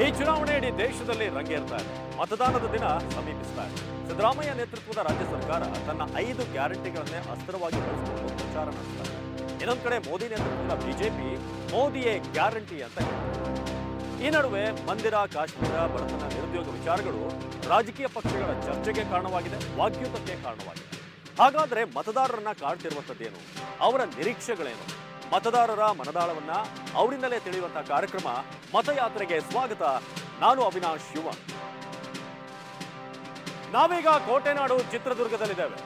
ಈ ಚುನಾವಣೆ ಇಡೀ ದೇಶದಲ್ಲಿ ರಂಗೇರ್ತಾ ಇದೆ. ಮತದಾನದ ದಿನ ಸಮೀಪಿಸ್ತಾ ಇದೆ. ಸಿದ್ದರಾಮಯ್ಯ ನೇತೃತ್ವದ ರಾಜ್ಯ ಸರ್ಕಾರ ತನ್ನ 5 ಗ್ಯಾರಂಟಿಗಳನ್ನೇ ಅಸ್ತ್ರವಾಗಿ ಬಳಸಿಕೊಂಡು ಪ್ರಚಾರ ನಡೆಸ್ತಾ ಇದೆ. ಇನ್ನೊಂದು ಕಡೆ ಮೋದಿ ನೇತೃತ್ವದ ಬಿಜೆಪಿ ಮೋದಿಯೇ ಗ್ಯಾರಂಟಿ ಅಂತ ಹೇಳ್ತಾರೆ. ಈ ನಡುವೆ ಮಂದಿರ, ಕಾಶ್ಮೀರ, ಬಡತನ, ನಿರುದ್ಯೋಗ ವಿಚಾರಗಳು ರಾಜಕೀಯ ಪಕ್ಷಗಳ ಚರ್ಚೆಗೆ ಕಾರಣವಾಗಿದೆ, ವಾಗ್ಯುತಕ್ಕೆ ಕಾರಣವಾಗಿದೆ. ಹಾಗಾದ್ರೆ ಮತದಾರರನ್ನ ಕಾಡ್ತಿರುವಂತದ್ದೇನು, ಅವರ ನಿರೀಕ್ಷೆಗಳೇನು? ಮತದಾರರ ಮನದಾಳವನ್ನ ಅವರಿಂದಲೇ ತಿಳಿಯುವಂತಹ ಕಾರ್ಯಕ್ರಮ ಮತಯಾತ್ರೆಗೆ ಸ್ವಾಗತ. ನಾನು ಅವಿನಾಶ್ ಯುವ. ನಾವೀಗ ಕೋಟೆನಾಡು ಚಿತ್ರದುರ್ಗದಲ್ಲಿದ್ದೇವೆ.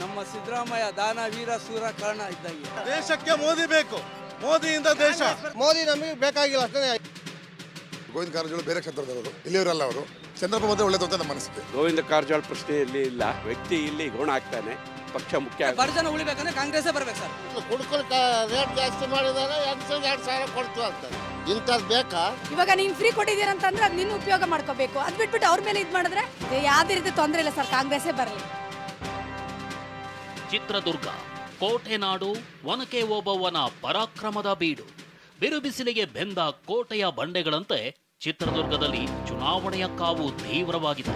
ನಮ್ಮ ಸಿದ್ದರಾಮಯ್ಯ ದಾನ ವೀರ ಸೂರ ಕರ್ಣ ಇದ್ದಂಗೆ. ದೇಶಕ್ಕೆ ಮೋದಿ ಬೇಕು, ಮೋದಿಯಿಂದ ದೇಶ. ಮೋದಿ ನಮಗೆ ಬೇಕಾಗಿಲ್ಲ ಅಷ್ಟೇ. ಗೋವಿಂದ ಕಾರಜೋಳ ಬೇರೆ ಕ್ಷೇತ್ರದವರು, ಇಲ್ಲಿಯವರಲ್ಲ ಅವರು. ಚಂದ್ರಪ್ಪ ಬಂದ್ರೆ ಒಳ್ಳೇದು ಅಂತ ನಮ್ಮ ಅನಿಸುತ್ತೆ. ಗೋವಿಂದ ಕಾರಜೋಳ ಪ್ರಶ್ನೆಯಲ್ಲಿ ಇಲ್ಲ, ವ್ಯಕ್ತಿ ಇಲ್ಲಿ ಗೌಣ ಆಗ್ತಾನೆ, ಪಕ್ಷ ಮುಖ್ಯ. ಬಡಜನ ಉಳಿಬೇಕಂದ್ರೆ ಕಾಂಗ್ರೆಸ್ ಬರ್ಬೇಕು ಸರ್. ಕುಡ್ಕೊಂಡು ರೇಟ್ ಜಾಸ್ತಿ ಮಾಡಿದಾರೆ, 2,000 ಕೊಡ್ತು ಅಂತ. ಇಂಥದ್ದು ಬೇಕಾ? ಇವಾಗ ನೀನ್ ಫ್ರೀ ಕೊಟ್ಟಿದ್ದೀರಂತಂದ್ರೆ ಅದ್ ನಿನ್ನ ಉಪಯೋಗ ಮಾಡ್ಕೋಬೇಕು. ಅದ್ ಬಿಟ್ಬಿಟ್ಟು ಅವ್ರ ಮೇಲೆ ಇದ್ ಮಾಡಿದ್ರೆ ಯಾವ್ದೇ ರೀತಿ ತೊಂದರೆ ಇಲ್ಲ ಸರ್, ಕಾಂಗ್ರೆಸ್ಸೇ ಬರಲಿ. ಚಿತ್ರದುರ್ಗ ಕೋಟೆನಾಡು, ಒನಕೆ ಓಬವ್ವನ ಪರಾಕ್ರಮದ ಬೀಡು. ಬಿರುಬಿಸಿಲಿಗೆ ಬೆಂದ ಕೋಟೆಯ ಬಂಡೆಗಳಂತೆ ಚಿತ್ರದುರ್ಗದಲ್ಲಿ ಚುನಾವಣೆಯ ಕಾವು ತೀವ್ರವಾಗಿದೆ.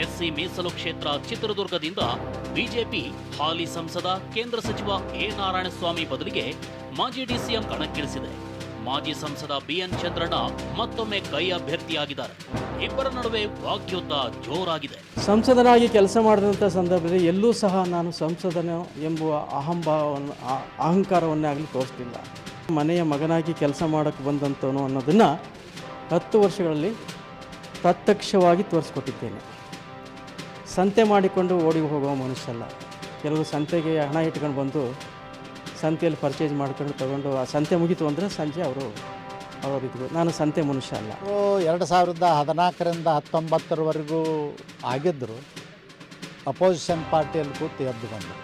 ಎಸ್ಸಿ ಮೀಸಲು ಕ್ಷೇತ್ರ ಚಿತ್ರದುರ್ಗದಿಂದ ಬಿಜೆಪಿ ಹಾಲಿ ಸಂಸದ ಕೇಂದ್ರ ಸಚಿವ ಎ ನಾರಾಯಣಸ್ವಾಮಿ ಬದಲಿಗೆ ಮಾಜಿ ಡಿಸಿಎಂ ಕಣಕ್ಕಿಳಿಸಿದೆ. ಮಾಜಿ ಸಂಸದ ಬಿಎನ್ ಚಂದ್ರಣ್ಣ ಮತ್ತೊಮ್ಮೆ ಕೈ ಅಭ್ಯರ್ಥಿಯಾಗಿದ್ದಾರೆ. ಇಬ್ಬರ ನಡುವೆ ವಾಗ್ಯುದ್ಧ ಜೋರಾಗಿದೆ. ಸಂಸದನಾಗಿ ಕೆಲಸ ಮಾಡಿದಂಥ ಸಂದರ್ಭದಲ್ಲಿ ಎಲ್ಲೂ ಸಹ ನಾನು ಸಂಸದನ ಎಂಬುವ ಅಹಂಕಾರವನ್ನೇ ಆಗಲಿ ತೋರಿಸ್ತಿಲ್ಲ. ಮನೆಯ ಮಗನಾಗಿ ಕೆಲಸ ಮಾಡೋಕ್ಕೆ ಬಂದಂಥವನು ಅನ್ನೋದನ್ನು 10 ವರ್ಷಗಳಲ್ಲಿ ಪ್ರತ್ಯಕ್ಷವಾಗಿ ತೋರಿಸ್ಕೊಟ್ಟಿದ್ದೇನೆ. ಸಂತೆ ಮಾಡಿಕೊಂಡು ಓಡಿ ಹೋಗುವ ಮನುಷ್ಯ ಅಲ್ಲ. ಕೆಲವು ಸಂತೆಗೆ ಹಣ ಇಟ್ಕೊಂಡು ಬಂದು ಸಂತೆಯಲ್ಲಿ ಪರ್ಚೇಸ್ ಮಾಡ್ಕೊಂಡು ತಗೊಂಡು ಆ ಸಂತೆ ಮುಗೀತು ಅಂದರೆ ಸಂಜೆ ಅವರಿದ್ರು. ನಾನು ಸಂತೆ ಮನುಷ್ಯ ಅಲ್ಲ. 2014ರಿಂದ 19ವರೆಗೂ ಆಗಿದ್ದರು. ಅಪೋಸಿಷನ್ ಪಾರ್ಟಿಯಲ್ಲಿ ಕೂತು ಎದ್ದು ಬಂದರು.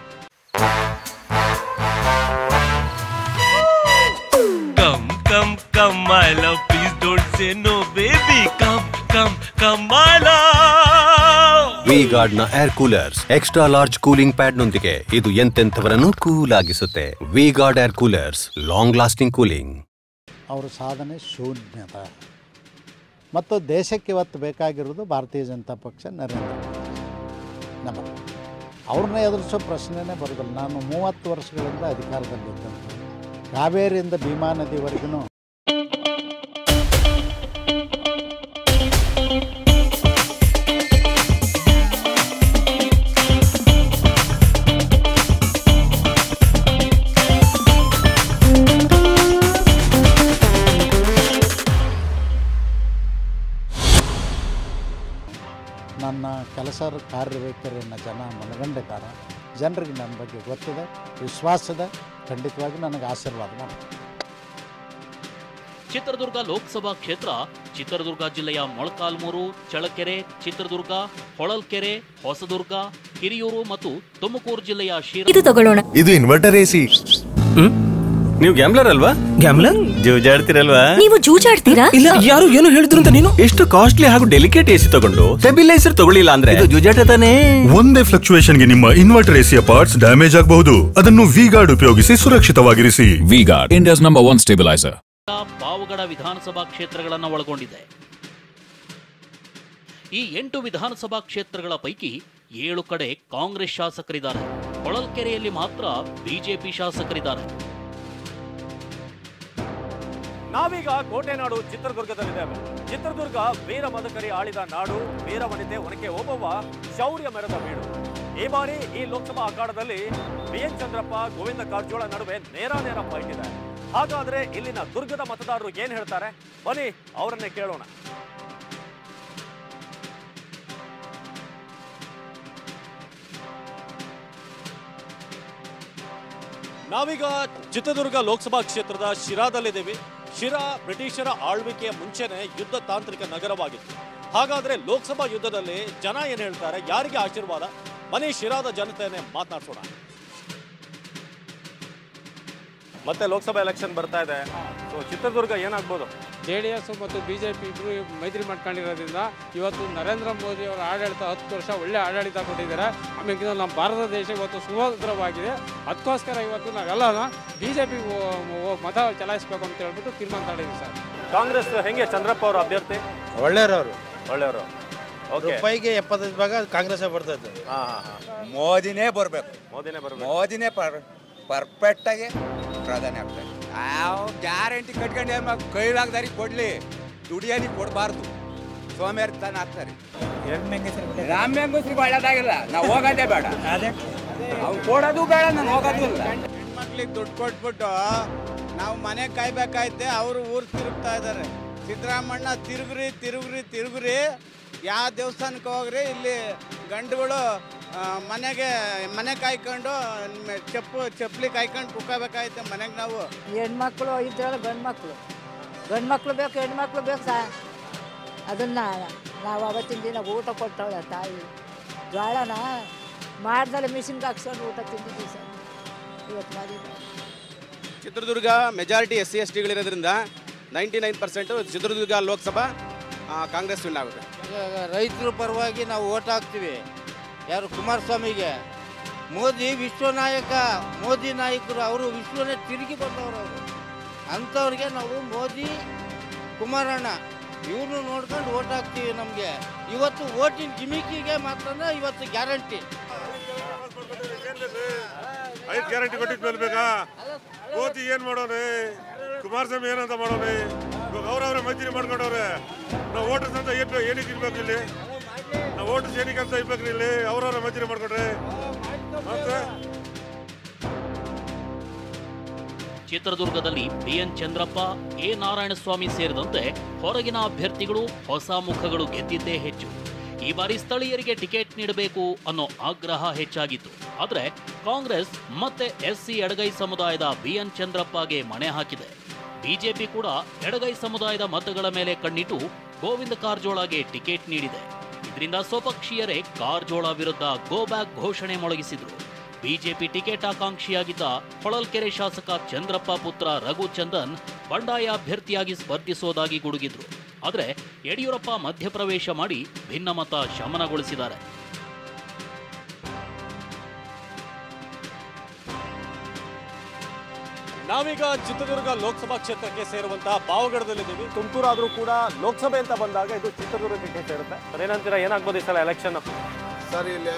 Come, come, my love, please don't say no, baby. Come, my love. V-Guard ನ air coolers extra large cooling pad ನೊಂದಿಗೆ ಇದು ಎಂತೆಂಥವರನ್ನು ಕೂಲ್ ಆಗಿಸುತ್ತೆ. V-Guard air coolers, long lasting cooling. ಅವರ ಸಾಧನೆ ಶೂನ್ಯತ. ಮತ್ತು ದೇಶಕ್ಕೆ ಇವತ್ತು ಬೇಕಾಗಿರೋದು ಭಾರತೀಯ ಜನತಾ ಪಕ್ಷ, ನರೇಂದ್ರ ಮೋದಿ. ಅವ್ರನ್ನ ಎದುರಿಸೋ ಪ್ರಶ್ನೆನೇ ಬರೋದಿಲ್ಲ. ನಾನು 30 ವರ್ಷಗಳಿಂದ ಅಧಿಕಾರದಲ್ಲಿದ್ದಂಥ, ಕಾವೇರಿಯಿಂದ ಭೀಮಾ ನದಿವರೆಗೂ ನನ್ನ ಕೆಲಸ ಕಾರ್ಯವೈಖರಿಯನ್ನು ಜನ ಮನಗಂಡಿದ್ದಾರೆ. ಜನರಿಗೆ ನನ್ನ ಬಗ್ಗೆ ಗೊತ್ತಿದೆ, ವಿಶ್ವಾಸದ, ಖಂಡಿತವಾಗಿ ನನಗೆ ಆಶೀರ್ವಾದ ಮಾಡಿ. ಚಿತ್ರದುರ್ಗ ಲೋಕಸಭಾ ಕ್ಷೇತ್ರ ಚಿತ್ರದುರ್ಗ ಜಿಲ್ಲೆಯ ಮೊಳಕಾಲ್ಮೂರು, ಚಳ್ಳಕೆರೆ, ಚಿತ್ರದುರ್ಗ, ಹೊಳಲ್ಕೆರೆ, ಹೊಸದುರ್ಗ, ಹಿರಿಯೂರು ಮತ್ತು ತುಮಕೂರು ಜಿಲ್ಲೆಯ ಇದು ಇನ್ವರ್ಟರ್ ಎಸಿ. ನೀವು ಗ್ಯಾಮ್ಲರ್ ಅಲ್ವಾ? ಗ್ಯಾಮ್ಲರ್ ಜೂಜಾಡ್ತಿರಲ್ವಾ? ನೀವು ಜೂಜಾಡ್ತೀರಾ? ಇಲ್ಲ, ಯಾರು ಏನು ಹೇಳಿದ್ರು ಅಂತ ನೀನು? ಎಷ್ಟು ಕಾಸ್ಟ್ಲಿ ಹಾಗೂ ಡೆಲಿಕೇಟ್ ಎಸಿ ತಗೊಂಡು ಸ್ಟೆಬಿಲೈಸರ್ ತಗೊಳ್ಳಿಲ್ಲ ಅಂದ್ರೆ ಇದು ಜೂಜಾಟ ತಾನೇ. ಒಂದೇ ಫ್ಲಕ್ಚುಯೇಷನ್ ಗೆ ನಿಮ್ಮ ಇನ್ವರ್ಟರ್ ಎಸಿಯ ಪಾರ್ಟ್ಸ್ ಡ್ಯಾಮೇಜ್ ಆಗಬಹುದು. ಅದನ್ನು V-Guard ಉಪಯೋಗಿಸಿ ಸುರಕ್ಷಿತವಾಗಿರಿಸಿ. V-Guard, India's number 1 stabiliser. Pavagada ವಿಧಾನಸಭಾ ಕ್ಷೇತ್ರಗಳನ್ನು ಒಳಗೊಂಡಿದೆ. ಈ 8 ವಿಧಾನಸಭಾ ಕ್ಷೇತ್ರಗಳ ಪೈಕಿ 7 ಕಡೆ ಕಾಂಗ್ರೆಸ್ ಶಾಸಕರಿದ್ದಾರೆ. ಹೊಳಲ್ಕೆರೆಯಲ್ಲಿ ಮಾತ್ರ ಬಿಜೆಪಿ ಶಾಸಕರಿದ್ದಾರೆ. ನಾವೀಗ ಕೋಟೆನಾಡು ಚಿತ್ರದುರ್ಗದಲ್ಲಿದ್ದೇವೆ. ಚಿತ್ರದುರ್ಗ ವೀರ ಮದಕರಿ ಆಳಿದ ನಾಡು, ವೀರ ವನಿತೆ ಒನಕೆ ಓಬವ್ವ ಶೌರ್ಯ ಮೆರೆದ ಬೀಡು. ಈ ಬಾರಿ ಈ ಲೋಕಸಭಾ ಅಖಾಡದಲ್ಲಿ ಬಿಎನ್ ಚಂದ್ರಪ್ಪ, ಗೋವಿಂದ ಕಾರಜೋಳ ನಡುವೆ ನೇರ ಫೈಟ್ ಇದೆ. ಹಾಗಾದ್ರೆ ಇಲ್ಲಿನ ದುರ್ಗದ ಮತದಾರರು ಏನ್ ಹೇಳ್ತಾರೆ, ಬನ್ನಿ ಅವರನ್ನೇ ಕೇಳೋಣ. ನಾವೀಗ ಚಿತ್ರದುರ್ಗ ಲೋಕಸಭಾ ಕ್ಷೇತ್ರದ ಶಿರಾದಲ್ಲಿದ್ದೀವಿ. ಶಿರಾ ಬ್ರಿಟಿಷರ ಆಳ್ವಿಕೆಯ ಮುಂಚೆನೆ ಯುದ್ಧ ತಾಂತ್ರಿಕ ನಗರವಾಗಿತ್ತು. ಹಾಗಾದ್ರೆ ಲೋಕಸಭಾ ಯುದ್ಧದಲ್ಲಿ ಜನ ಏನ್ ಹೇಳ್ತಾರೆ, ಯಾರಿಗೆ ಆಶೀರ್ವಾದ? ಬನ್ನಿ ಶಿರಾದ ಜನತೆಯನ್ನೇ ಮಾತನಾಡ್ಸೋಣ. ಮತ್ತೆ ಲೋಕಸಭಾ ಎಲೆಕ್ಷನ್ ಬರ್ತಾ ಇದೆ. ಸೊ ಚಿತ್ರದುರ್ಗ ಏನಾಗ್ಬೋದು? JDS ಮತ್ತು BJP ಇಬ್ಬರು ಮೈತ್ರಿ ಮಾಡ್ಕೊಂಡಿರೋದ್ರಿಂದ ಇವತ್ತು ನರೇಂದ್ರ ಮೋದಿ ಅವರ ಆಡಳಿತ 10 ವರ್ಷ ಒಳ್ಳೆ ಆಡಳಿತ ಕೊಟ್ಟಿದ್ದಾರೆ. ಆಮೇಲೆ ನಮ್ಮ ಭಾರತ ದೇಶ ಇವತ್ತು ಸುಭದ್ರವಾಗಿದೆ. ಅದಕ್ಕೋಸ್ಕರ ಇವತ್ತು ನಾವೆಲ್ಲ BJP ಮತ ಚಲಾಯಿಸಬೇಕು ಅಂತ ಹೇಳ್ಬಿಟ್ಟು ತೀರ್ಮಾನ ತಗೊಂಡಿದ್ದೀವಿ ಸರ್. ಕಾಂಗ್ರೆಸ್ ಹೆಂಗೆ ಚಂದ್ರಪ್ಪ ಅವರ ಅಭ್ಯರ್ಥಿ? ಒಳ್ಳೆಯವರು. ರೂಪಾಯಿಗೆ 75 ಭಾಗ ಕಾಂಗ್ರೆಸ್ ಬರ್ತದೆ. ಮೋದಿನೇ ಬರಬೇಕು. ಮೋದಿನೇ ಪರ್ಫೆಕ್ಟ್ ಆಗಿ ಪ್ರಧಾನಿ ಆಗ್ತಾರೆ. ಯಾವ ಗ್ಯಾರಂಟಿ ಕಟ್ಕೊಂಡು ಕೈಲಾಗದಾರಿ ಕೊಡ್ಲಿ, ದುಡಿಯೋದಿ ಕೊಡಬಾರ್ದು, ಸೋಮೇರ್ತನ ಆಗ್ತಾರೆ. ರಾಮ್ಯಂಗಸ್ರಿಗೆ ಒಳ್ಳೇದಾಗಿಲ್ಲ, ನಾವು ಹೋಗೋದೇ ಬೇಡ, ಅವ್ರು ಕೊಡೋದು ಬೇಡ, ನಾನು ಹೋಗೋದು ಇಲ್ಲ. ಹೆಣ್ಮಕ್ಳಿಗೆ ದುಡ್ಡು ಕೊಟ್ಬಿಟ್ಟು ನಾವು ಮನೆ ಕಾಯ್ಬೇಕಾಯ್ತೆ, ಅವರು ಊರು ತಿರುಗ್ತಾ ಇದ್ದಾರೆ. ಸಿದ್ದರಾಮಣ್ಣ ತಿರುಗ್ರಿ ಯಾವ ದೇವಸ್ಥಾನಕ್ಕೆ ಹೋಗ್ರಿ, ಇಲ್ಲಿ ಗಂಡುಗಳು ಮನೆ ಕಾಯ್ಕೊಂಡು ಚಪ್ಪಲಿ ಕಾಯ್ಕೊಂಡು ಕುಕ್ಕೋಬೇಕಾಯ್ತೆ ಮನೆಗೆ. ನಾವು ಹೆಣ್ಮಕ್ಳು ಇದ್ರಲ್ಲ ಗಂಡು ಮಕ್ಕಳು ಬೇಕು, ಹೆಣ್ಮಕ್ಳು ಬೇಕು ಸಾ. ಅದನ್ನು ನಾವು ಅವತ್ತಿನ ದಿನ ಊಟ ಕೊಟ್ಟವಳೆ ತಾಯಿ. ಜೋಳನ ಮಾಡ್ದಲ್ಲ ಮಿಷಿನ್ಗೆ ಹಾಕ್ಸ್ಕೊಂಡು ಊಟ ತಿಂದಿದ್ದೀವಿ ಸರ್. ಇವತ್ತು ಮಾಡಿದ್ವಿ. Chitradurga majority SC STಗಳಿರೋದ್ರಿಂದ 99% Chitradurga Lok Sabha Congress win ಆಗುತ್ತೆ. ರೈತರ ಪರವಾಗಿ ನಾವು ಓಟ್ ಹಾಕ್ತೀವಿ. ಯಾರು? ಕುಮಾರಸ್ವಾಮಿಗೆ. ಮೋದಿ ವಿಶ್ವನಾಯಕ, ಮೋದಿ ನಾಯಕರು, ಅವರು ವಿಶ್ವನೇ ತಿರುಗಿ ಬಂದವರು. ಅವರು ಅಂಥವ್ರಿಗೆ ನಾವು ಮೋದಿ, ಕುಮಾರಣ್ಣ ಇವ್ರನ್ನ ನೋಡ್ಕೊಂಡು ಓಟ್ ಹಾಕ್ತೀವಿ. ನಮಗೆ ಇವತ್ತು ಓಟಿನ ಗಿಮಿಕಿಗೆ ಮಾತ್ರ ಇವತ್ತು ಗ್ಯಾರಂಟಿ. 5 ಗ್ಯಾರಂಟಿ ಕೊಟ್ಟಿದ್ದು ಮೇಲೆ ಬೇಕಾ? ಮೋದಿ ಏನು ಮಾಡೋನೆ, ಕುಮಾರಸ್ವಾಮಿ ಏನಂತ ಮಾಡೋನೆ, ಇವಾಗ ಅವ್ರವ್ರೆ ಮೈತ್ರಿ ಮಾಡ್ಕೊಂಡವ್ರೆ. ನಾವು ವೋಟರ್ಸ್ ಅಂತ ಏನಕ್ಕೆ ಇರ್ಬೇಕು ಇಲ್ಲಿ? ನಾವು ವೋಟರ್ಸ್ ಏನಕ್ಕೆ ಅಂತ ಇರ್ಬೇಕು ಇಲ್ಲಿ? ಅವ್ರವ್ರೆ ಮೈತ್ರಿ ಮಾಡ್ಕೊಂಡ್ರೆ ಮತ್ತೆ. ಚಿತ್ರದುರ್ಗದಲ್ಲಿ BN ಚಂದ್ರಪ್ಪ, A ನಾರಾಯಣಸ್ವಾಮಿ ಸೇರಿದಂತೆ ಹೊರಗಿನ ಅಭ್ಯರ್ಥಿಗಳು ಹೊಸ ಮುಖಗಳು ಗೆದ್ದಿದ್ದೇ ಹೆಚ್ಚು. ಈ ಬಾರಿ ಸ್ಥಳೀಯರಿಗೆ ಟಿಕೆಟ್ ನೀಡಬೇಕು ಅನ್ನೋ ಆಗ್ರಹ ಹೆಚ್ಚಾಗಿತ್ತು. ಆದರೆ ಕಾಂಗ್ರೆಸ್ ಮತ್ತೆ SC ಎಡಗೈ ಸಮುದಾಯದ BN ಚಂದ್ರಪ್ಪಗೆ ಮಣೆ ಹಾಕಿದೆ. ಬಿಜೆಪಿ ಕೂಡ ಎಡಗೈ ಸಮುದಾಯದ ಮತಗಳ ಮೇಲೆ ಕಣ್ಣಿಟ್ಟು ಗೋವಿಂದ ಕಾರಜೋಳಗೆ ಟಿಕೆಟ್ ನೀಡಿದೆ. ಇದರಿಂದ ಸ್ವಪಕ್ಷೀಯರೇ ಕಾರಜೋಳ ವಿರುದ್ಧ ಗೋ ಬ್ಯಾಕ್ ಘೋಷಣೆ ಮೊಳಗಿಸಿದ್ರು. ಬಿಜೆಪಿ ಟಿಕೆಟ್ ಆಕಾಂಕ್ಷಿಯಾಗಿದ್ದ ಹೊಳಲ್ಕೆರೆ ಶಾಸಕ ಚಂದ್ರಪ್ಪ ಪುತ್ರ ರಘುಚಂದನ್ ಬಂಡಾಯ ಅಭ್ಯರ್ಥಿಯಾಗಿ ಸ್ಪರ್ಧಿಸೋದಾಗಿ ಗುಡುಗಿದ್ರು. ಆದರೆ ಯಡಿಯೂರಪ್ಪ ಮಧ್ಯಪ್ರವೇಶ ಮಾಡಿ ಭಿನ್ನಮತ ಶಮನಗೊಳಿಸಿದ್ದಾರೆ. ನಾವೀಗ ಚಿತ್ರದುರ್ಗ ಲೋಕಸಭಾ ಕ್ಷೇತ್ರಕ್ಕೆ ಸೇರುವಂತಹ ಪಾವಗಡದಲ್ಲಿದ್ದೀವಿ. ತುಮಕೂರು ಆದರೂ ಕೂಡ ಲೋಕಸಭೆ ಅಂತ ಬಂದಾಗ ಇದು ಚಿತ್ರದುರ್ಗಕ್ಕೆ ಸೇರುತ್ತೆ. ಏನಂತೀರಾ, ಏನಾಗ್ಬೋದು ಈ ಸಲ ಎಲೆಕ್ಷನ್? ಸರ್ ಇಲ್ಲಿ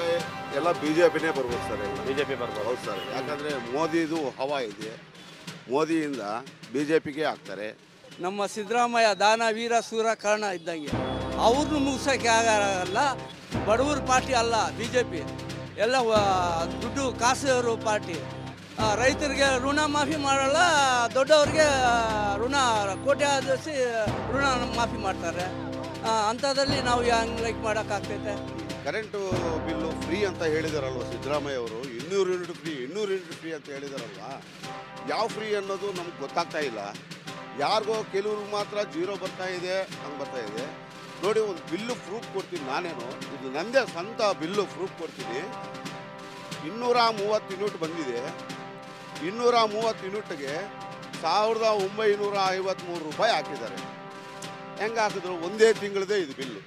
ಎಲ್ಲ BJPನೇ ಬರ್ಬೋದು ಸರ್. BJP ಬರ್ಬೋದು. ಹೌದು ಸರ್, ಯಾಕಂದರೆ ಮೋದಿದು ಹವಾ ಇದೆ. ಮೋದಿಯಿಂದ BJPಗೆ ಆಗ್ತಾರೆ. ನಮ್ಮ ಸಿದ್ದರಾಮಯ್ಯ ದಾನ ವೀರ ಸೂರ ಕರ್ಣ ಇದ್ದಂಗೆ, ಅವ್ರನ್ನ ಮುಗಿಸೋಕ್ಕೆ ಆಗಲ್ಲ. ಬಡವ್ರ ಪಾರ್ಟಿ ಅಲ್ಲ BJP, ಎಲ್ಲ ದುಡ್ಡು ಕಾಸು ಪಾರ್ಟಿ. ರೈತರಿಗೆ ಋಣ ಮಾಫಿ ಮಾಡಲ್ಲ, ದೊಡ್ಡವ್ರಿಗೆ ಋಣ ಕೋಟ್ಯಾಧೀಶ ಋಣ ಮಾಫಿ ಮಾಡ್ತಾರೆ. ಅಂಥದ್ರಲ್ಲಿ ನಾವು ಹೆಂಗೆ ಲೈಕ್ ಮಾಡೋಕ್ಕಾಗ್ತೈತೆ? ಕರೆಂಟು ಬಿಲ್ಲು ಫ್ರೀ ಅಂತ ಹೇಳಿದಾರಲ್ವ ಸಿದ್ದರಾಮಯ್ಯ ಅವರು. 200 ಯೂನಿಟ್ ಫ್ರೀ ಅಂತ ಹೇಳಿದಾರಲ್ವ. ಯಾವ ಫ್ರೀ ಅನ್ನೋದು ನಮ್ಗೆ ಗೊತ್ತಾಗ್ತಾ ಇಲ್ಲ. ಯಾರಿಗೋ ಕೆಲವ್ರಿಗೆ ಮಾತ್ರ 0 ಬರ್ತಾ ಇದೆ, ಹಂಗೆ ಬರ್ತಾ ಇದೆ. ನೋಡಿ, ಒಂದು ಬಿಲ್ಲು ಪ್ರೂಫ್ ಕೊಡ್ತೀನಿ ನಾನೇನು, ಇದು ನನ್ನದೇ ಸ್ವಂತ ಬಿಲ್ಲು ಪ್ರೂಫ್ ಕೊಡ್ತೀನಿ. 230 ಯೂನಿಟ್ ಬಂದಿದೆ. 230 ಯೂನಿಟ್ಗೆ 1953 ರೂಪಾಯಿ ಹಾಕಿದ್ದಾರೆ. ಹೆಂಗೆ ಹಾಕಿದ್ರು? ಒಂದೇ ತಿಂಗಳದೇ ಇದು ಬಿಲ್ಲು.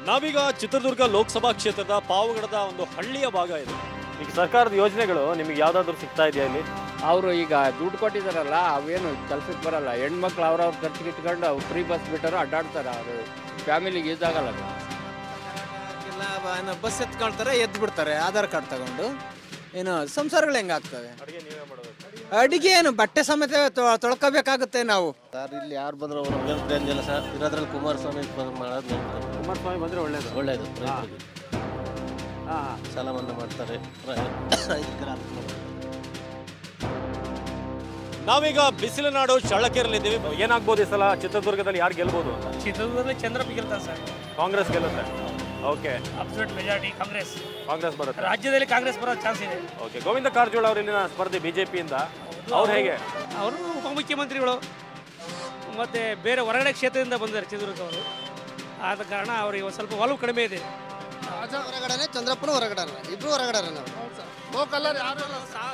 ನಾವೀಗ ಚಿತ್ರದುರ್ಗ ಲೋಕಸಭಾ ಕ್ಷೇತ್ರದ ಪಾವಗಡದ ಒಂದು ಹಳ್ಳಿಯ ಭಾಗ ಇದು. ಈಗ ಸರ್ಕಾರದ ಯೋಜನೆಗಳು ನಿಮಗೆ ಯಾವ್ದಾದ್ರು ಸಿಗ್ತಾ ಇದೆಯಾ ಇಲ್ಲಿ? ಅವರು ಈಗ ದುಡ್ಡು ಕೊಟ್ಟಿದ್ದಾರಲ್ಲ, ಅವೇನು ಕೆಲ್ಸಕ್ಕೆ ಬರಲ್ಲ. ಹೆಣ್ಮಕ್ಳು ಅವ್ರವ್ರ ಖರ್ಚಿಗೆ ಇಟ್ಕೊಂಡು ಅವ್ರು ಫ್ರೀ ಬಸ್ ಬಿಟ್ಟರು ಅಡ್ಡಾಡ್ತಾರೆ. ಅವರು ಫ್ಯಾಮಿಲಿಗೆ ಯೂಸ್ ಆಗಲ್ಲ. ಬಸ್ ಎತ್ಕೊಳ್ತಾರೆ, ಎದ್ದು ಬಿಡ್ತಾರೆ ಆಧಾರ್ ಕಾರ್ಡ್ ತಗೊಂಡು. ಏನು ಸಂಸಾರಗಳು ಹೆಂಗಾಗ್ತವೆ? ಅಡಿಗೆ ಏನು ಬಟ್ಟೆ ಸಮೇತ ತೊಳ್ಕೋಬೇಕಾಗುತ್ತೆ ನಾವು. ಸರ್ ಇಲ್ಲಿ ಯಾರು ಬಂದ್ರೆ ಅವ್ರು ಸರ್ ಇರೋದ್ರಲ್ಲಿ ಕುಮಾರಸ್ವಾಮಿ ಮಾಡೋದು. ಕುಮಾರಸ್ವಾಮಿ ಬಂದರೆ ಒಳ್ಳೇದು ರೈತರಿಗೆ. ಸಾಲ ಮನ್ನಾ ಮಾಡ್ತಾರೆ. ನಾವೀಗ ಬಿಸಿಲನಾಡು ಚಳ್ಳಕೆರೆಯಲ್ಲಿದ್ದೀವಿ. ಏನಾಗ್ಬೋದು ಈ ಸಲ ಚಿತ್ರದುರ್ಗದಲ್ಲಿ? ಯಾರು ಗೆಲ್ಬೋದು ಅಂತ? ಚಿತ್ರದುರ್ಗದಲ್ಲಿ ಚಂದ್ರಪ್ಪ ಗೆಲ್ತಾರೆ ಸರ್. ಕಾಂಗ್ರೆಸ್ ಗೆಲ್ಲುತ್ತೆ. ಓಕೆ, ಅಬ್ಸಲ್ಯೂಟ್ ಮೆಜಾರಿಟಿ ಕಾಂಗ್ರೆಸ್ ಬರುತ್ತೆ. ರಾಜ್ಯದಲ್ಲಿ ಕಾಂಗ್ರೆಸ್ ಬರೋ ಚಾನ್ಸ್ ಇದೆ. ಓಕೆ, ಗೋವಿಂದ ಕಾರಜೋಳ ಅವರು ಇಲ್ಲಿನ ಸ್ಪರ್ಧೆ ಬಿಜೆಪಿಯಿಂದ. ಅವ್ರು ಹೇಗೆ? ಅವರು ಉಪಮುಖ್ಯಮಂತ್ರಿಗಳು ಮತ್ತೆ ಬೇರೆ ಹೊರಗಡೆ ಕ್ಷೇತ್ರದಿಂದ ಬಂದಿದ್ದಾರೆ ಚಿತ್ರದುರ್ಗ ಅವರು. ಆದ ಕಾರಣ ಅವರಿಗೆ ಸ್ವಲ್ಪ ಒಲವು ಕಡಿಮೆ ಇದೆ. ಹೊರಗಡೆ ಚಂದ್ರಪ್ಪನ ಹೊರಗಡೆ ಇಬ್ರು ಹೊರಗಡೆ ನಾವು ಲೋಕಲ್ಲರ್ ಯಾರು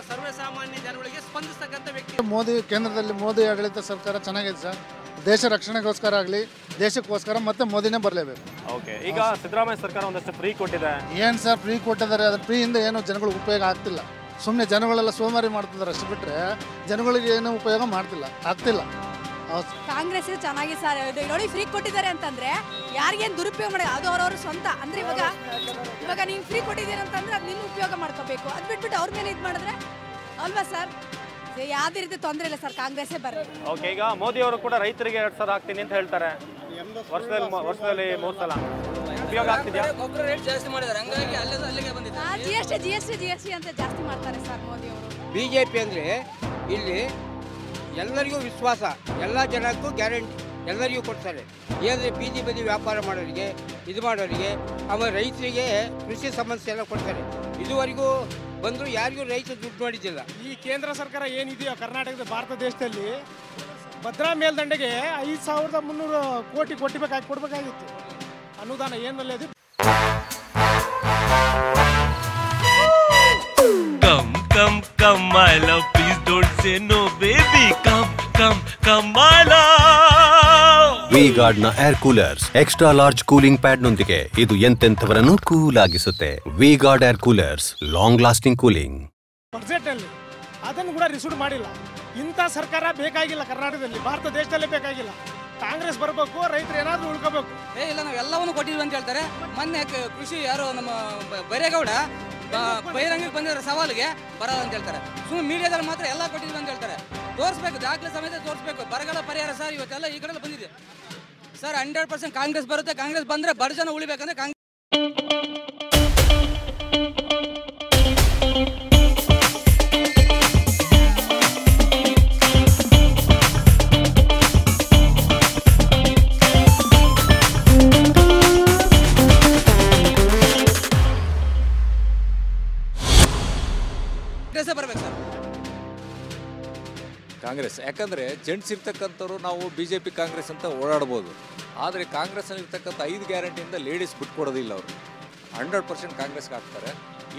ಸರ್ವೇ ಸಾಮಾನ್ಯ ಜನಗಳಿಗೆ ಸ್ಪಂದಿಸ್ತಕ್ಕಂಥ ವ್ಯಕ್ತಿ. ಮೋದಿ ಕೇಂದ್ರದಲ್ಲಿ ಮೋದಿ ಆಡಳಿತ ಸರ್ಕಾರ ಚೆನ್ನಾಗಿದೆ ಸರ್. ದೇಶ ರಕ್ಷಣೆಗೋಸ್ಕರ ಆಗಲಿ ದೇಶಕ್ಕೋಸ್ಕರ ಮತ್ತೆ ಮೋದಿನೇ ಬರಲೇಬೇಕು. ಓಕೆ, ಈಗ ಸಿದ್ದರಾಮಯ್ಯ ಸರ್ಕಾರ ಒಂದಷ್ಟು ಫ್ರೀ ಕೊಟ್ಟಿದೆ. ಏನು ಸರ್ ಫ್ರೀ ಕೊಟ್ಟಿದ್ದಾರೆ? ಅದ್ರ ಫ್ರೀಯಿಂದ ಏನು ಜನಗಳಿಗೆ ಉಪಯೋಗ ಆಗ್ತಿಲ್ಲ. ಸುಮ್ಮನೆ ಜನಗಳೆಲ್ಲ ಸೋಮಾರಿ ಮಾಡ್ತಿದ್ದಾರೆ ಅಷ್ಟು ಬಿಟ್ಟರೆ ಜನಗಳಿಗೆ ಏನು ಉಪಯೋಗ ಆಗ್ತಿಲ್ಲ. ಕಾಂಗ್ರೆಸ್ ಚೆನ್ನಾಗಿ ಸರ್ ನೋಡಿ ಫ್ರೀ ಕೊಟ್ಟಿದ್ದಾರೆ ಅಂತಂದ್ರೆ ಯಾರಿಗೇನು ದುರುಪಯೋಗ ಮಾಡಿ ಅದು ಅವ್ರವ್ರ ಸ್ವಂತ ಅಂದ್ರೆ ಇವಾಗ ನೀವು ಫ್ರೀ ಕೊಟ್ಟಿದ್ದೀರ ಅಂತಂದ್ರೆ ಅದು ನಿನ್ನ ಉಪಯೋಗ ಮಾಡ್ಕೋಬೇಕು. ಅದು ಬಿಟ್ಬಿಟ್ಟು ಅವ್ರ ಮೇಲೆ ಇದು ಮಾಡಿದ್ರೆ ಅಲ್ವಾ ಸರ್? ಯಾವುದೇ ರೀತಿ ತೊಂದರೆ ಇಲ್ಲ ಸರ್, ಕಾಂಗ್ರೆಸ್ಸೇ ಬರಲಿ. ಓಕೆ, ಈಗ ಮೋದಿ ಅವರು ಕೂಡ ರೈತರಿಗೆ 2,000 ಹಾಕ್ತೀನಿ ಅಂತ ಹೇಳ್ತಾರೆ. ವರ್ಷದಲ್ಲಿ 3 ಸಲ ಉಪಯೋಗ ಆಗ್ತಿದೆಯಾ? ಗೊಬ್ಬರ ರೇಟ್ ಜಾಸ್ತಿ ಮಾಡಿದ್ದಾರೆ, ಹಂಗಾಗಿ ಅಲ್ಲಿಗೆ ಬಂದಿದೆ. ಜಿಎಸ್ಟಿ ಅಂತ ಜಾಸ್ತಿ ಮಾಡ್ತಾರೆ ಸರ್ ಮೋದಿ ಅವರು. ಬಿಜೆಪಿ ಅಂದ್ರೆ ಇಲ್ಲಿ ಎಲ್ಲರಿಗೂ ವಿಶ್ವಾಸ, ಎಲ್ಲ ಜನಕ್ಕೂ ಗ್ಯಾರಂಟಿ ಎಲ್ಲರಿಗೂ ಕೊಡ್ತಾರೆ. ಏನಂದರೆ ಬೀದಿ ಬದಿ ವ್ಯಾಪಾರ ಮಾಡೋರಿಗೆ, ಇದು ಮಾಡೋರಿಗೆ, ಆಮೇಲೆ ರೈತರಿಗೆ ಕೃಷಿ ಸಮಸ್ಯೆ ಎಲ್ಲ ಕೊಡ್ತಾರೆ. ಇದುವರೆಗೂ ಬಂದರೂ ಯಾರಿಗೂ ರೈತರು ದುಡ್ಡು ಮಾಡಿದ್ದಿಲ್ಲ. ಈ ಕೇಂದ್ರ ಸರ್ಕಾರ ಏನಿದೆಯೋ ಕರ್ನಾಟಕದ ಭಾರತ ದೇಶದಲ್ಲಿ ಭದ್ರಾ ಮೇಲ್ದಂಡೆಗೆ 5,300 ಕೋಟಿ ಕೊಡಬೇಕಾಗಿತ್ತು ಅನುದಾನ. ಏನಲ್ಲಿ ಅದು Come my love, please don't say no baby. Come my love. V Guard ನ air coolers extra large cooling pad ನೊಂದಿಗೆ ಇದು ಎಂತೆಂಥವರನ್ನು ಕೂಲ್ ಆಗಿಸುತ್ತೆ. V Guard air coolers, long lasting cooling. Budget ಅಲ್ಲಿ ಅದನ್ನು ಕೂಡ ರಿಸೀವ್ ಮಾಡಿಲ್ಲ. ಇಂಥ ಸರ್ಕಾರ ಬೇಕಾಗಿಲ್ಲ ಕರ್ನಾಟಕದಲ್ಲಿ, ಭಾರತ ದೇಶದಲ್ಲೇ ಬೇಕಾಗಿಲ್ಲ. ಕಾಂಗ್ರೆಸ್ ಬರಬೇಕು, ರೈತರು ಏನಾದ್ರೂ ಉಳ್ಕೋಬೇಕು. ಇಲ್ಲ ನಾವು ಎಲ್ಲವನ್ನು ಕೊಟ್ಟಿದ್ವಿ ಅಂತ ಹೇಳ್ತಾರೆ. ಮೊನ್ನೆ ಕೃಷಿ ಯಾರು ನಮ್ಮ ಬೈರೇಗೌಡ ಬಹಿರಂಗಕ್ಕೆ ಬಂದಿರೋ ಸವಾಲಿಗೆ ಬರೋದು ಅಂತ ಹೇಳ್ತಾರೆ. ಸುಮ್ಮನೆ ಮೀಡಿಯಾದಲ್ಲಿ ಮಾತ್ರ ಎಲ್ಲ ಕೊಟ್ಟಿದ್ವಿ ಅಂತ ಹೇಳ್ತಾರೆ. ತೋರಿಸ್ಬೇಕು, ದಾಖಲೆ ಸಮೇತ ತೋರಿಸ್ಬೇಕು. ಬರಗಾಲ ಪರಿಹಾರ ಸರ್ ಇವತ್ತೆಲ್ಲ ಈ ಕಡೆ ಬಂದಿದೆ ಸರ್. 100% ಕಾಂಗ್ರೆಸ್ ಬರುತ್ತೆ. ಕಾಂಗ್ರೆಸ್ ಬಂದ್ರೆ ಬಡ ಜನ ಉಳಿಬೇಕಂದ್ರೆ ಕಾಂಗ್ರೆಸ್. ಕಾಂಗ್ರೆಸ್ ಯಾಕಂದರೆ ಜೆಂಟ್ಸ್ ಇರ್ತಕ್ಕಂಥವ್ರು ನಾವು BJP ಕಾಂಗ್ರೆಸ್ ಅಂತ ಓಡಾಡ್ಬೋದು. ಆದರೆ ಕಾಂಗ್ರೆಸ್ಸಲ್ಲಿರ್ತಕ್ಕಂಥ 5 ಗ್ಯಾರಂಟಿಯಿಂದ ಲೇಡೀಸ್ ಬಿಟ್ಕೊಡೋದಿಲ್ಲ. ಅವರು 100% ಕಾಂಗ್ರೆಸ್ಗೆ ಹಾಕ್ತಾರೆ.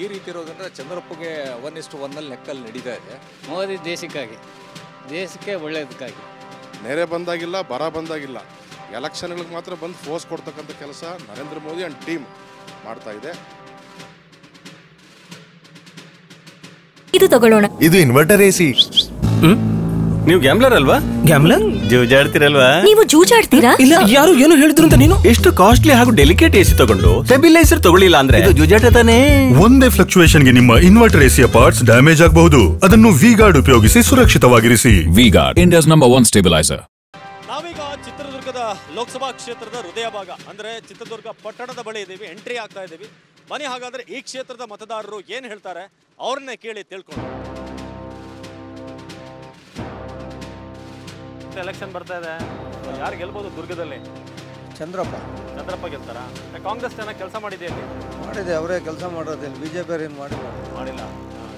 ಈ ರೀತಿ ಇರೋದ್ರಿಂದ ಚಂದ್ರಪ್ಪಗೆ 1:1 ಲೆಕ್ಕಲ್ಲಿ ನಡೀತಾ ಇದೆ. ಮೋದಿ ದೇಶಕ್ಕೆ ಒಳ್ಳೆಯದಕ್ಕಾಗಿ ನೆರೆ ಬಂದಾಗಿಲ್ಲ, ಬರ ಬಂದಾಗಿಲ್ಲ, ಎಲೆಕ್ಷನ್ಗಳಿಗೆ ಮಾತ್ರ ಬಂದು ಫೋರ್ಸ್ ಕೊಡ್ತಕ್ಕಂಥ ಕೆಲಸ ನರೇಂದ್ರ ಮೋದಿ ಅಂಡ್ ಟೀಮ್ ಮಾಡ್ತಾ ಇದೆ. ಇದು ತಗೊಳ್ಳೋಣ. ಇದು ಇನ್ವರ್ಟರ್ AC. ನೀವು ಗ್ಯಾಮ್ಲರ್ ಅಲ್ವಾ? ಗ್ಯಾಮ್ಲರ್ ಜೂಜಾಡ್ತಿರಲ್ವಾ? ನೀವು ಜೂಜಾಡ್ತೀರಾ? ಇಲ್ಲ, ಯಾರು ಏನು ಹೇಳಿದ್ರು ಅಂತ ನೀನು ಎಷ್ಟು ಕಾಸ್ಟ್ಲಿ ಹಾಗೂ ಡೆಲಿಕೇಟ್ AC ತಗೊಂಡು ಸ್ಟೆಬಿಲೈಸರ್ ತಗೊಳ್ಳಿಲ್ಲ ಅಂದ್ರೆ ಇದು ಜೂಜಾಟ ತಾನೇ. ಒಂದೇ ಫ್ಲಕ್ಚುಯೇಷನ್ಗೆ ನಿಮ್ಮ ಇನ್ವರ್ಟರ್ ACಯ ಪಾರ್ಟ್ಸ್ ಡ್ಯಾಮೇಜ್ ಆಗಬಹುದು. ಅದನ್ನು ವಿ-ಗಾರ್ಡ್ ಉಪಯೋಗಿಸಿ ಸುರಕ್ಷಿತವಾಗಿರಿಸಿ. V Guard, India's number 1 stabiliser. ನಾವೀಗ ಚಿತ್ರದುರ್ಗದ ಲೋಕಸಭಾ ಕ್ಷೇತ್ರದ ಹೃದಯ ಭಾಗ ಅಂದ್ರೆ ಚಿತ್ರದುರ್ಗ ಪಟ್ಟಣದ ಬಳಿ ಇದ್ದೀವಿ, ಎಂಟ್ರಿ ಆಗ್ತಾ ಇದ್ದೀವಿ. ಬನ್ನಿ ಹಾಗಾದ್ರೆ ಈ ಕ್ಷೇತ್ರದ ಮತದಾರರು ಏನ್ ಹೇಳ್ತಾರೆ ಅವ್ರನ್ನೇ ಕೇಳಿ ತಿಳ್ಕೊಂಡು. ಎಲೆಕ್ಷನ್ ಬರ್ತಾ ಇದೆ, ಯಾರು ಗೆಲ್ಬಹುದು ದುರ್ಗದಲ್ಲಿ? ಚಂದ್ರಪ್ಪ ಗೆಲ್ತಾರ? ಕಾಂಗ್ರೆಸ್ ಚೆನ್ನಾಗಿ ಕೆಲಸ ಮಾಡಿದೆಯಲ್ಲಿ? ಮಾಡಿದೆ, ಅವರೇ ಕೆಲಸ ಮಾಡೋದಿಲ್ಲ. BJP ಅವ್ರು ಏನು ಮಾಡಿಲ್ಲ.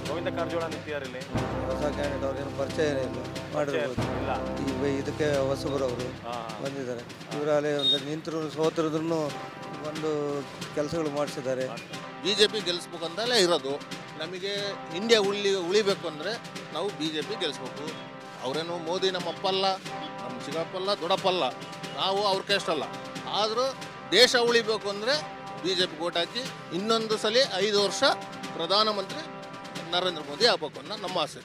ಗೋವಿಂದ ಕಾರಜೋಳ ನಿಂತಿದ್ದಾರೆ ಇಲ್ಲಿ, ಹೊಸ ಕ್ಯಾಂಡಿಡೇಟ್. ಅವ್ರೇನು ಪರಿಚಯ ಇಲ್ಲ, ಮಾಡಿರ್ಬೋದು. ಇದಕ್ಕೆ ಹೊಸಬರವರು ಬಂದಿದ್ದಾರೆ. ಇವರಲ್ಲಿ ನಿಂತರು ಸೋತರದ್ರೂ ಒಂದು ಕೆಲಸಗಳು ಮಾಡಿಸಿದ್ದಾರೆ. BJP ಗೆಲ್ಲಿಸ್ಬೇಕಂತಲೇ ಇರೋದು. ನಮಗೆ ಇಂಡಿಯಾ ಉಳಿಬೇಕು ಅಂದರೆ ನಾವು BJP ಗೆಲ್ಲಿಸ್ಬೇಕು. ಅವರೇನು ಮೋದಿ ನಮ್ಮ ಅಪ್ಪಲ್ಲ, ನಮ್ಮ ಚಿಕ್ಕಪ್ಪಲ್ಲ, ದೊಡ್ಡಪ್ಪಲ್ಲ, ನಾವು ಅವ್ರ ಕೇಷ್ಟಲ್ಲ. ಆದರೂ ದೇಶ ಉಳಿಬೇಕು ಅಂದರೆ BJP ಓಟ್ ಹಾಕಿ ಇನ್ನೊಂದು ಸಲ 5 ವರ್ಷ ಪ್ರಧಾನಮಂತ್ರಿ ನರೇಂದ್ರ ಮೋದಿ ಆಗಬೇಕು ಅನ್ನೋ ನಮ್ಮ ಆಸೆ.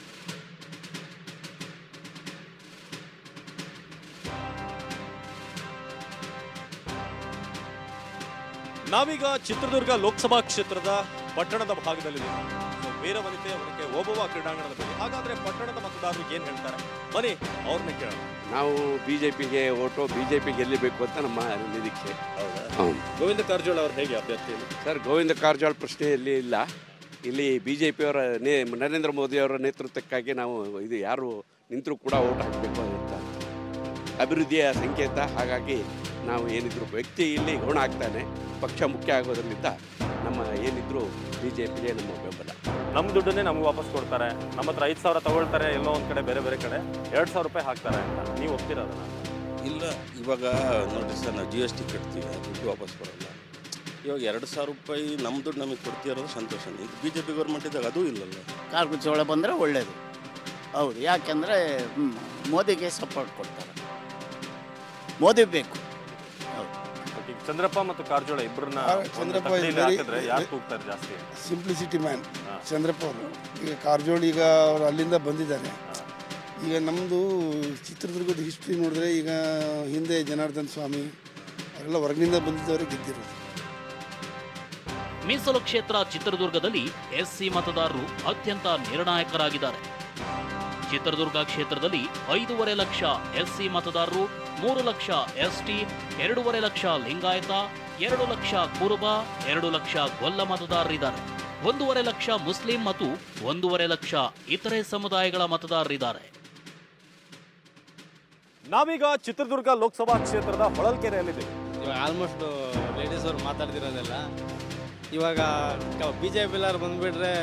ನಾವೀಗ ಚಿತ್ರದುರ್ಗ ಲೋಕಸಭಾ ಕ್ಷೇತ್ರದ ಪಟ್ಟಣದ ಭಾಗದಲ್ಲಿದ್ದೀವಿ. ವೀರವನಿತೆ ಅವನಿಗೆ ಓಬವ್ವ ಕ್ರೀಡಾಂಗಣದ ಬಳಿ. ಹಾಗಾದ್ರೆ ಪಟ್ಟಣದ ಮತದಾರರು ಏನ್ ಹೇಳ್ತಾರೆ ಬನ್ನಿ ಅವ್ರನ್ನ ಕೇಳೋಣ. ನಾವು BJPಗೆ ಓಟು, BJP ಗೆಲ್ಲಬೇಕು ಅಂತ ನಮ್ಮ ನಿರೀಕ್ಷೆ. ಗೋವಿಂದ ಕಾರಜೋಳ ಅವ್ರು ಹೇಗೆ ಅಭ್ಯರ್ಥಿ? ಸರ್, ಗೋವಿಂದ ಕಾರಜೋಳ ಪ್ರಶ್ನೆಯಲ್ಲಿ ಇಲ್ಲ. ಇಲ್ಲಿ BJP ಅವರ ನರೇಂದ್ರ ಮೋದಿ ಅವರ ನೇತೃತ್ವಕ್ಕಾಗಿ ನಾವು ಇದು ಯಾರು ನಿಂತರೂ ಕೂಡ ಓಟ್ ಹಾಕಬೇಕು ಅಂತ ಅಭಿವೃದ್ಧಿಯ ಸಂಕೇತ. ಹಾಗಾಗಿ ನಾವು ಏನಿದ್ರು ವ್ಯಕ್ತಿ ಇಲ್ಲಿ ಗುಣ ಆಗ್ತಾನೆ, ಪಕ್ಷ ಮುಖ್ಯ ಆಗೋದ್ರಿಂದ ನಮ್ಮ ಏನಿದ್ರು BJPಗೆ ನಮ್ಮ ಬೆಂಬಲ. ನಮ್ಮ ದುಡ್ಡನ್ನೇ ನಮ್ಗೆ ವಾಪಸ್ ಕೊಡ್ತಾರೆ. ನಮ್ಮ ಹತ್ರ 5,000 ತಗೊಳ್ತಾರೆ, ಎಲ್ಲೋ ಒಂದು ಕಡೆ ಬೇರೆ ಬೇರೆ ಕಡೆ 2,000 ರೂಪಾಯಿ ಹಾಕ್ತಾರೆ ಅಂತ. ನೀವು ಒಪ್ತೀರ ಅದನ್ನ? ಇಲ್ಲ, ಇವಾಗ ನೋಡಿ ಸರ್, ನಾವು GST ಕಟ್ತೀವಿ, ದುಡ್ಡು ವಾಪಸ್ ಬರೋಲ್ಲ. ಇವಾಗ 2,000 ರೂಪಾಯಿ ನಮ್ಮ ದುಡ್ಡು ನಮಗೆ ಕೊಡ್ತಿರೋದು ಸಂತೋಷನೇ. ಇದು ಬಿ ಜೆ ಪಿ ಗೌರ್ಮೆಂಟ್ ಇದ್ದಾಗ ಅದೂ ಇಲ್ಲಲ್ಲ. ಕಾರ್ಗುಚ್ಚ ಬಂದರೆ ಒಳ್ಳೆಯದು. ಹೌದು, ಯಾಕೆಂದರೆ ಮೋದಿಗೆ ಸಪೋರ್ಟ್ ಕೊಡ್ತಾರೆ, ಮೋದಿ ಬೇಕು. ಚಂದ್ರಪ್ಪ ಮತ್ತು ಕಾರಜೋಳ ಇಬ್ಬರನ್ನ ಚಂದ್ರಪ್ಪ ಹಾಕಿದ್ರೆ ಯಾಕೆ ಹೋಗ್ತಾರೆ ಜಾಸ್ತಿ? ಸಿಂಪ್ಲಿಸಿಟಿ ಮ್ಯಾನ್ ಚಂದ್ರಪ್ಪ ಅವರು. ಈಗ ಕಾರಜೋಳ ಈಗ ಅವರು ಅಲ್ಲಿಂದ ಬಂದಿದ್ದಾರೆ. ಈಗ ನಮ್ಮದು ಚಿತ್ರದುರ್ಗದ ಹಿಸ್ಟ್ರಿ ನೋಡಿದ್ರೆ ಈಗ ಹಿಂದೆ ಜನಾರ್ದನ್ ಸ್ವಾಮಿ ಅವರೆಲ್ಲ ಹೊರಗಿನಿಂದ ಬಂದಿದ್ದವರೇ ಗೆದ್ದಿರೋದು. ಮೀಸಲು ಕ್ಷೇತ್ರ ಚಿತ್ರದುರ್ಗದಲ್ಲಿ ಎಸ್ಸಿ ಮತದಾರರು ಅತ್ಯಂತ ನಿರ್ಣಾಯಕರಾಗಿದ್ದಾರೆ. ಚಿತ್ರದುರ್ಗ ಕ್ಷೇತ್ರದಲ್ಲಿ 5.5 ಲಕ್ಷ ಎಸ್ಸಿ ಮತದಾರರು, 3 ಲಕ್ಷ ಎಸ್ಟಿ, 2.5 ಲಕ್ಷ ಲಿಂಗಾಯತ, 2 ಲಕ್ಷ ಕುರುಬ, 2 ಲಕ್ಷ ಗೊಲ್ಲ ಮತದಾರರಿದ್ದಾರೆ. 1.5 ಲಕ್ಷ ಮುಸ್ಲಿಂ ಮತ್ತು 1.5 ಲಕ್ಷ ಇತರೆ ಸಮುದಾಯಗಳ ಮತದಾರರಿದ್ದಾರೆ. ನಾವೀಗ ಚಿತ್ರದುರ್ಗ ಲೋಕಸಭಾ ಕ್ಷೇತ್ರದ ಹೊಳಲ್ಕೆರೆಯಲ್ಲಿದ್ದೀವಿ. ಇವಾಗ ಆಲ್ಮೋಸ್ಟ್ ಲೇಡೀಸ್ ಅವ್ರು ಮಾತಾಡ್ತಿರೋದೆಲ್ಲ ಇವಾಗ ಬಿ ಜೆ ಪಿ ಎಲ್ಲರೂ ಬಂದುಬಿಟ್ರೆ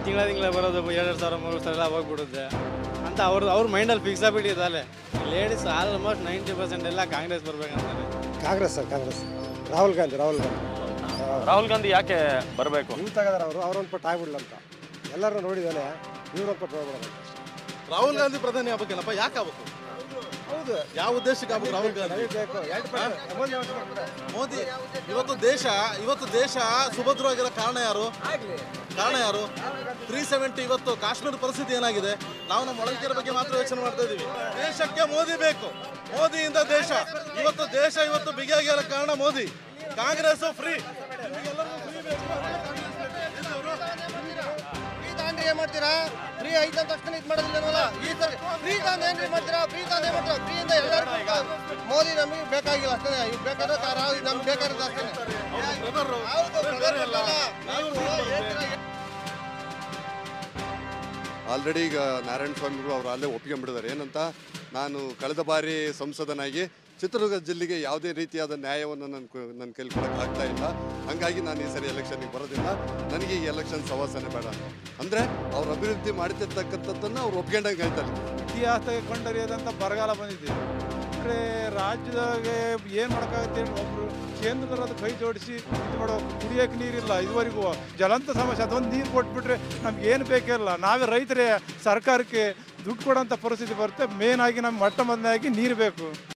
ತಿಂಗಳ ಬರೋದು 2,000 3,000 ಎಲ್ಲ ಹೋಗ್ಬಿಡುತ್ತೆ ಅಂತ ಅವ್ರ ಮೈಂಡಲ್ಲಿ ಫಿಕ್ಸ್ ಆಗಿಬಿಟ್ಟಿದ್ದಾರೆ. ಲೇಡೀಸ್ ಆಲ್ಮೋಸ್ಟ್ 90% ಎಲ್ಲ ಕಾಂಗ್ರೆಸ್ ಬರ್ಬೇಕಂತಾರೆ. ಕಾಂಗ್ರೆಸ್ ರಾಹುಲ್ ಗಾಂಧಿ ಯಾಕೆ ಬರಬೇಕು? ಯೂತ್ ಆಗಿದಾರೆ ಅವರು, ಅವ್ರೊಂದು ಪಟ್ಟು ಆಗ್ಬಿಡ್ಲ ಅಂತ ಎಲ್ಲರೂ ನೋಡಿದಾನೆ. ಇವ್ರೊಂದು ಪಟ್ಟು ಹೋಗ್ಬಿಡೋದು. ರಾಹುಲ್ ಗಾಂಧಿ ಪ್ರಧಾನಿ ಆಗ್ಬೇಕೇನಪ್ಪ? ಯಾಕೆ ಆಗ್ಬೇಕು? ಹೌದು, ಯಾವ ಉದ್ದೇಶಕ್ಕೆ ಆಗ್ಬೇಕು ರಾಹುಲ್ ಗಾಂಧಿ? ಮೋದಿ ಇವತ್ತು ದೇಶ ಸುಭದ್ರವಾಗಿರೋ ಕಾರಣ ಯಾರು? 370 ಇವತ್ತು ಕಾಶ್ಮೀರ ಪರಿಸ್ಥಿತಿ ಏನಾಗಿದೆ? ನಾವು ನಮ್ಮ ಹೊಳಲ್ಕೆರೆ ಬಗ್ಗೆ ಮಾತ್ರ ಯೋಚನೆ ಮಾಡ್ತಾ ಇದೀವಿ. ದೇಶಕ್ಕೆ ಮೋದಿ ಬೇಕು, ಮೋದಿಯಿಂದ ದೇಶ ಇವತ್ತು ಬಿಗಿಯಾಗಿರೋ ಕಾರಣ ಮೋದಿ. ಕಾಂಗ್ರೆಸ್ ಫ್ರೀ ಏನ್ ಮಾಡ್ತೀರಾ? ಫ್ರೀ ಐತೆ ಅಂತ ತಕ್ಷಣ ಇದು ಮಾಡೋದಿಲ್ಲ. ಈ ಸರಿ ಫ್ರೀ ತಾಂಡ್ ಏನ್ರಿ ಮಾಡ್ತೀರಾ? ಫ್ರೀಯಿಂದ ಎಲ್ಲರಿಗೂ ಮೋದಿ ನಮಗೆ ಬೇಕಾಗಿಲ್ಲ ಅಷ್ಟೇ. ಇವ್ ಬೇಕಾದ್ರೆ ನಮ್ಗೆ ಬೇಕಾದ್ರೆ ಅಷ್ಟೇ. ಆಲ್ರೆಡಿ ಈಗ ನಾರಾಯಣ ಸ್ವಾಮಿಗಳು ಅವರು ಅಲ್ಲೇ ಒಪ್ಕೊಂಡ್ಬಿಟ್ಟಿದ್ದಾರೆ. ಏನಂತ, ನಾನು ಕಳೆದ ಬಾರಿ ಸಂಸದನಾಗಿ ಚಿತ್ರದುರ್ಗ ಜಿಲ್ಲೆಗೆ ಯಾವುದೇ ರೀತಿಯಾದ ನ್ಯಾಯವನ್ನು ನನ್ನ ಕೈಲಿ ಕೊಡೋಕೆ ಆಗ್ತಾ ಇಲ್ಲ, ಹಾಗಾಗಿ ನಾನು ಈ ಸರಿ ಎಲೆಕ್ಷನ್ಗೆ ಬರೋದಿಲ್ಲ, ನನಗೆ ಈ ಎಲೆಕ್ಷನ್ ಸವಾಸನೆ ಬೇಡ ಅಂದರೆ ಅವ್ರು ಅಭಿವೃದ್ಧಿ ಮಾಡ್ತಿರ್ತಕ್ಕಂಥದ್ದನ್ನು ಅವ್ರು ಒಪ್ಕೊಂಡಂಗೆ ಹೇಳ್ತಾರೆ. ಇತಿಹಾಸಕ್ಕೆ ಕೊಂಡರಿಯದಂಥ ಬರಗಾಲ ಬಂದಿದೆ. ಅಂದರೆ ರಾಜ್ಯದಾಗೆ ಏನು ಮಾಡೋಕ್ಕಾಗುತ್ತೆ? ಒಬ್ಬರು ಕೇಂದ್ರದವ್ರದ್ದು ಕೈ ಜೋಡಿಸಿ ಇದು ಮಾಡೋ, ಕುಡಿಯೋಕೆ ನೀರಿಲ್ಲ ಇದುವರೆಗೂ. ಜಲಂತ ಸಮಸ್ಯೆ, ಅದೊಂದು ನೀರು ಕೊಟ್ಬಿಟ್ರೆ ನಮ್ಗೆ ಏನು ಬೇಕಿಲ್ಲ. ನಾವೇ ರೈತರೇ ಸರ್ಕಾರಕ್ಕೆ ದುಡ್ಡು ಕೊಡೋಂಥ ಪರಿಸ್ಥಿತಿ ಬರುತ್ತೆ. ಮೇನ್ ಆಗಿ ನಮ್ಗೆ ಮೊಟ್ಟ ಮೊದಲಾಗಿ ನೀರು ಬೇಕು.